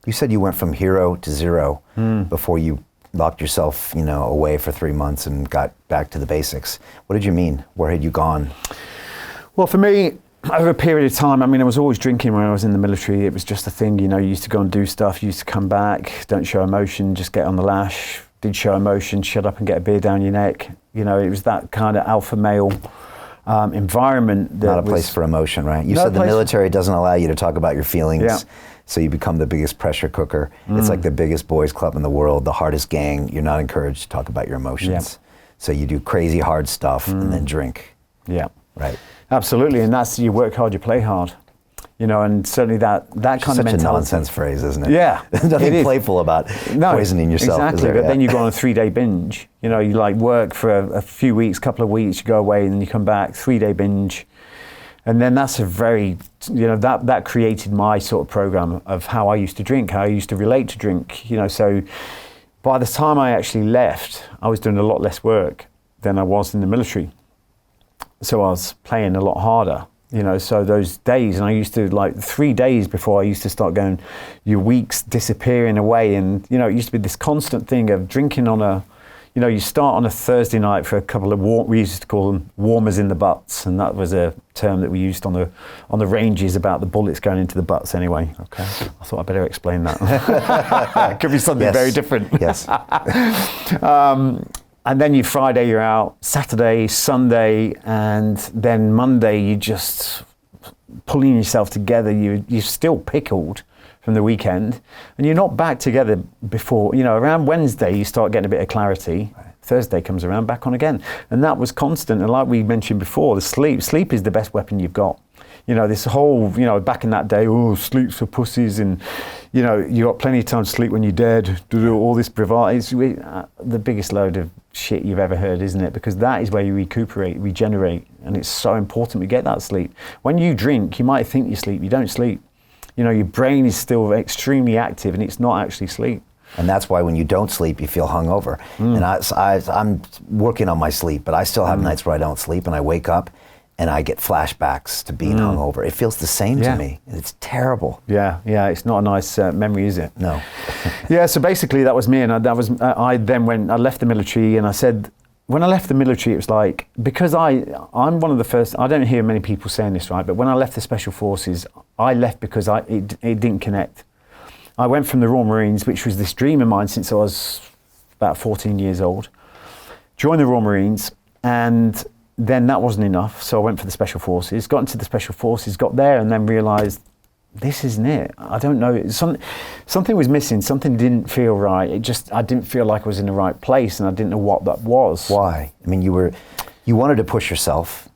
You said you went from hero to zero before you locked yourself, away for 3 months and got back to the basics. What did you mean? Where had you gone? Well, for me, over a period of time, I was always drinking when I was in the military. It was just a thing, you used to go and do stuff, you used to come back, don't show emotion, just get on the lash. Did show emotion, shut up and get a beer down your neck. It was that kind of alpha male environment. That Not a place for emotion, right? You said the military doesn't allow you to talk about your feelings, so you become the biggest pressure cooker. It's like the biggest boys club in the world, the hardest gang. You're not encouraged to talk about your emotions. So you do crazy hard stuff and then drink. Yeah. Right. Absolutely, and that's you work hard, you play hard. And certainly that kind of mentality. Such a nonsense phrase, isn't it? Yeah. There's nothing playful about poisoning yourself. Exactly, but then you go on a 3-day binge. You work for a few weeks, couple of weeks, you go away and then you come back, 3-day binge. And then that's a very, that created my sort of program of how I used to drink, how I used to relate to drink. So by the time I actually left, I was doing a lot less work than I was in the military. So I was playing a lot harder. So those days, and I used to 3 days before I used to start going, your weeks disappearing away. And, it used to be this constant thing of drinking on you start on a Thursday night for a couple of we used to call them warmers in the butts. And that was a term that we used on the ranges about the bullets going into the butts anyway. Okay. I thought I'd better explain that. It could be something very different. Yes. And then Friday you're out, Saturday, Sunday, and then Monday you just pulling yourself together. You're still pickled from the weekend, and you're not back together before, around Wednesday you start getting a bit of clarity. Right. Thursday comes around, back on again. And that was constant. And like we mentioned before, the sleep is the best weapon you've got. This whole, back in that day, sleep's for pussies, and, you got plenty of time to sleep when you're dead, do all this bravado. It's the biggest load of shit you've ever heard, isn't it? Because that is where you recuperate, regenerate, and it's so important we get that sleep. When you drink, you might think you sleep, you don't sleep. Your brain is still extremely active, and it's not actually sleep. And that's why when you don't sleep, you feel hungover. And I'm working on my sleep, but I still have nights where I don't sleep, and I wake up, and I get flashbacks to being hungover. It feels the same to me. It's terrible. Yeah, it's not a nice memory, is it? No. Yeah, so basically that was me, and I left the military, and I said, when I left the military, it was like, because I'm one of the first, I don't hear many people saying this, right, but when I left the Special Forces, I left because it didn't connect. I went from the Royal Marines, which was this dream of mine since I was about 14 years old, joined the Royal Marines, and then that wasn't enough, so I went for the Special Forces, got into the Special Forces, got there, and then realised, this isn't it. I don't know, something was missing, something didn't feel right. I didn't feel like I was in the right place, and I didn't know what that was. Why? You wanted to push yourself,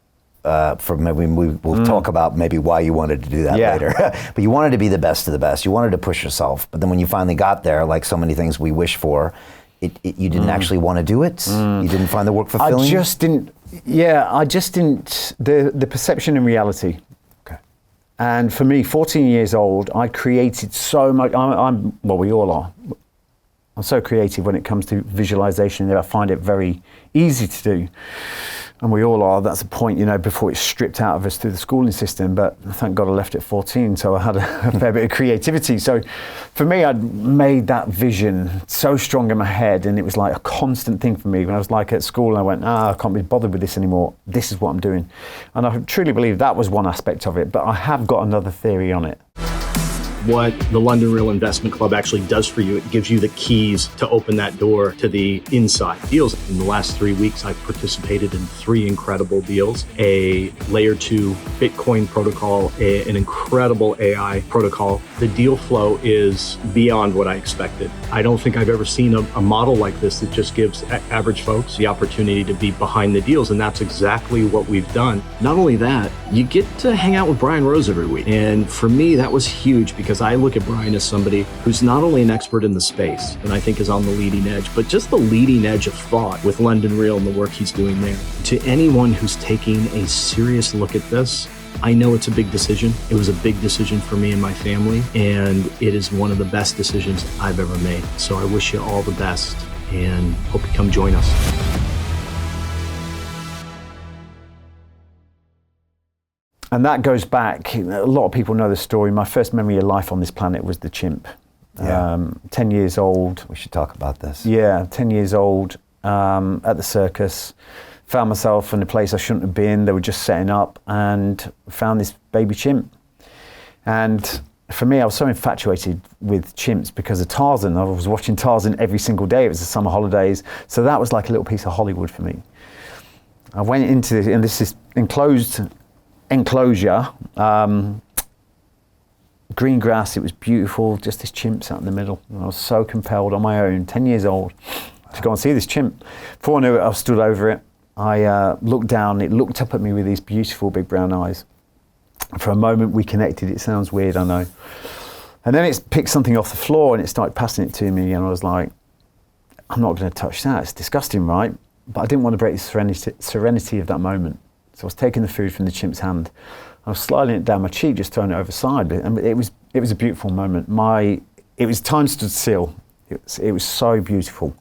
we'll talk about maybe why you wanted to do that later. But you wanted to be the best of the best. You wanted to push yourself. But then when you finally got there, like so many things we wish for, you didn't actually want to do it? You didn't find the work fulfilling? I just didn't, the perception and reality. Okay. And for me, 14 years old, I created so much, we all are. I'm so creative when it comes to visualization that I find it very easy to do. And we all are, that's a point, before it's stripped out of us through the schooling system. But thank God I left at 14, so I had a fair bit of creativity. So for me, I'd made that vision so strong in my head, and it was like a constant thing for me. When I was at school, and I went, I can't be bothered with this anymore. This is what I'm doing. And I truly believe that was one aspect of it, but I have got another theory on it. What the London Real Investment Club actually does for you, it gives you the keys to open that door to the inside deals. In the last 3 weeks, I've participated in 3 incredible deals: a layer 2 Bitcoin protocol, an incredible AI protocol. The deal flow is beyond what I expected. I don't think I've ever seen a model like this that just gives average folks the opportunity to be behind the deals, and that's exactly what we've done. Not only that, you get to hang out with Brian Rose every week. And for me, that was huge, because I look at Brian as somebody who's not only an expert in the space, and I think is on the leading edge, but just the leading edge of thought with London Real and the work he's doing there. To anyone who's taking a serious look at this, I know it's a big decision. It was a big decision for me and my family, and it is one of the best decisions I've ever made. So I wish you all the best, and hope you come join us. And that goes back, a lot of people know the story. My first memory of life on this planet was the Chimp. 10 years old. We should talk about this. Yeah, 10 years old, at the circus. Found myself in a place I shouldn't have been. They were just setting up, and found this baby chimp. And for me, I was so infatuated with chimps because of Tarzan. I was watching Tarzan every single day. It was the summer holidays. So that was like a little piece of Hollywood for me. I went into this, and this is enclosure, green grass. It was beautiful, just this chimp sat in the middle. And I was so compelled on my own, 10 years old, to go and see this chimp. Before I knew it, I stood over it. I looked down, it looked up at me with these beautiful big brown eyes. For a moment we connected. It sounds weird, I know. And then it picked something off the floor and it started passing it to me, and I was like, I'm not going to touch that, it's disgusting, right? But I didn't want to break the serenity of that moment. So I was taking the food from the chimp's hand. I was sliding it down my cheek, just throwing it over the side. And it was a beautiful moment. Time stood still. It was so beautiful.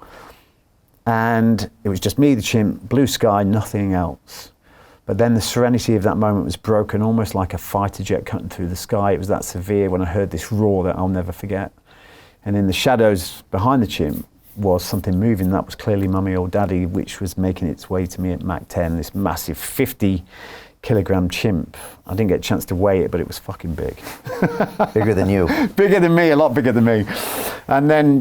And it was just me, the chimp, blue sky, nothing else. But then the serenity of that moment was broken, almost like a fighter jet cutting through the sky. It was that severe when I heard this roar that I'll never forget. And in the shadows behind the chimp was something moving. That was clearly mummy or daddy, which was making its way to me at Mach 10, this massive 50-kilogram chimp. I didn't get a chance to weigh it, but it was fucking big. Bigger than you. Bigger than me, a lot bigger than me. And then,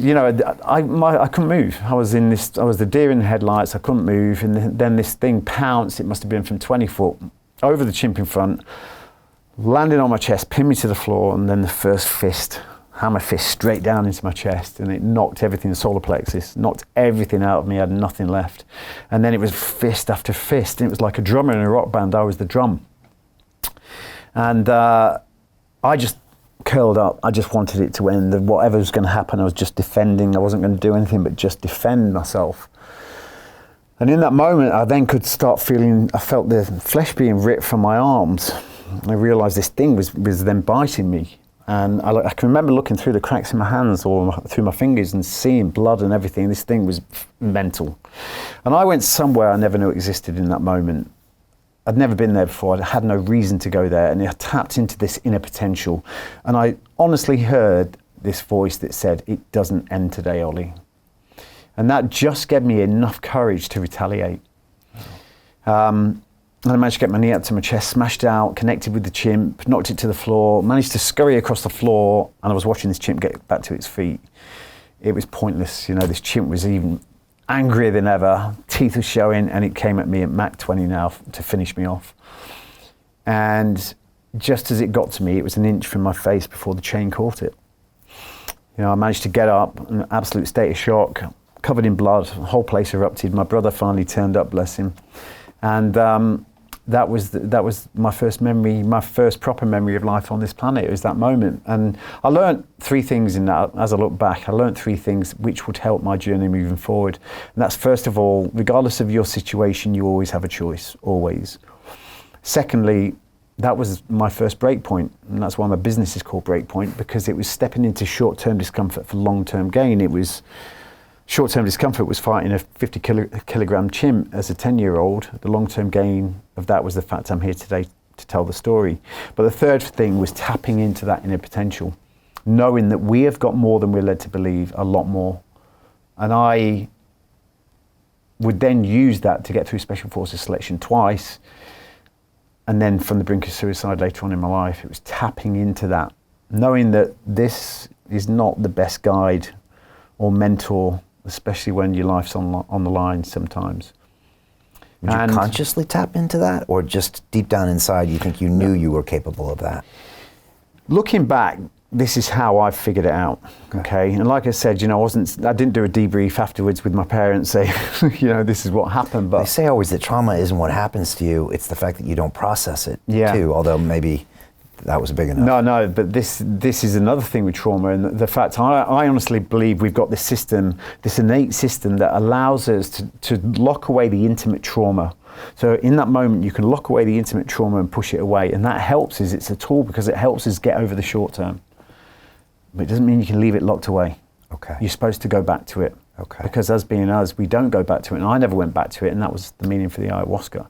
I couldn't move. I was the deer in the headlights, I couldn't move. And then this thing pounced, it must have been from 20 foot, over the chimp in front, landed on my chest, pinned me to the floor, and then the first fist, hammer fist straight down into my chest, and it knocked everything, the solar plexus, knocked everything out of me, I had nothing left. And then it was fist after fist, and it was like a drummer in a rock band, I was the drum. And I just curled up, I just wanted it to end. Whatever was going to happen, I was just defending. I wasn't going to do anything but just defend myself. And in that moment, I then could start feeling, I felt the flesh being ripped from my arms. I realised this thing was then biting me. And I can remember looking through the cracks in my hands or through my fingers and seeing blood and everything. This thing was mental. And I went somewhere I never knew existed in that moment. I'd never been there before. I had no reason to go there. And I tapped into this inner potential. And I honestly heard this voice that said, "It doesn't end today, Ollie." And that just gave me enough courage to retaliate. And I managed to get my knee up to my chest, smashed out, connected with the chimp, knocked it to the floor, managed to scurry across the floor, and I was watching this chimp get back to its feet. It was pointless. This chimp was even angrier than ever, teeth were showing, and it came at me at Mach 20 now to finish me off. And just as it got to me, it was an inch from my face before the chain caught it. I managed to get up, in an absolute state of shock, covered in blood, the whole place erupted. My brother finally turned up, bless him. And that was my first memory, my first proper memory of life on this planet. It was that moment. And I learned 3 things in that. As I look back, I learned 3 things which would help my journey moving forward. And that's, first of all, regardless of your situation, you always have a choice, always. Secondly, that was my first break point. And that's why my business is called Breakpoint, because it was stepping into short-term discomfort for long-term gain. It was short-term discomfort was fighting a 50-kilogram chimp as a 10-year-old. The long-term gain of that was the fact I'm here today to tell the story. But the third thing was tapping into that inner potential, knowing that we have got more than we're led to believe, a lot more. And I would then use that to get through Special Forces selection twice, and then from the brink of suicide later on in my life. It was tapping into that, knowing that this is not the best guide or mentor, especially when your life's on the line sometimes. Would you consciously tap into that, or just deep down inside you think you knew you were capable of that? Looking back, this is how I figured it out, okay? And like I said, I didn't do a debrief afterwards with my parents saying, this is what happened. But they say always that trauma isn't what happens to you, it's the fact that you don't process it too, although maybe that was big enough. No, but this is another thing with trauma, and the fact I honestly believe we've got this system, this innate system that allows us to lock away the intimate trauma. So in that moment, you can lock away the intimate trauma and push it away, and that helps us. It's a tool because it helps us get over the short term. But it doesn't mean you can leave it locked away. Okay. You're supposed to go back to it. Okay. Because us being us, we don't go back to it, and I never went back to it, and that was the meaning for the ayahuasca.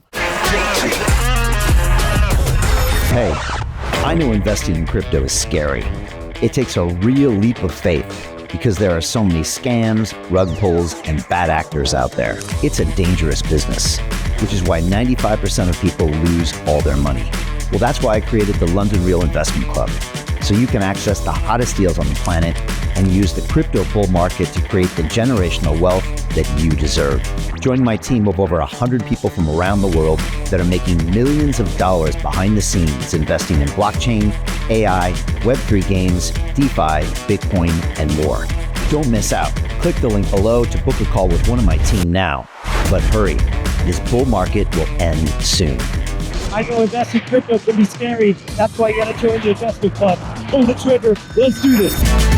Hey, I know investing in crypto is scary, It takes a real leap of faith because there are so many scams, rug pulls, and bad actors out there. It's a dangerous business, which is why 95% of people lose all their money. Well, that's why I created the London Real Investment Club, so you can access the hottest deals on the planet and use the crypto bull market to create the generational wealth that you deserve. Join my team of over 100 people from around the world that are making millions of dollars behind the scenes investing in blockchain, AI, Web3 games, DeFi, Bitcoin, and more. Don't miss out. Click the link below to book a call with one of my team now. But hurry, this bull market will end soon. I know investing crypto can be scary. That's why you gotta join the investment club. Pull the trigger. Let's do this.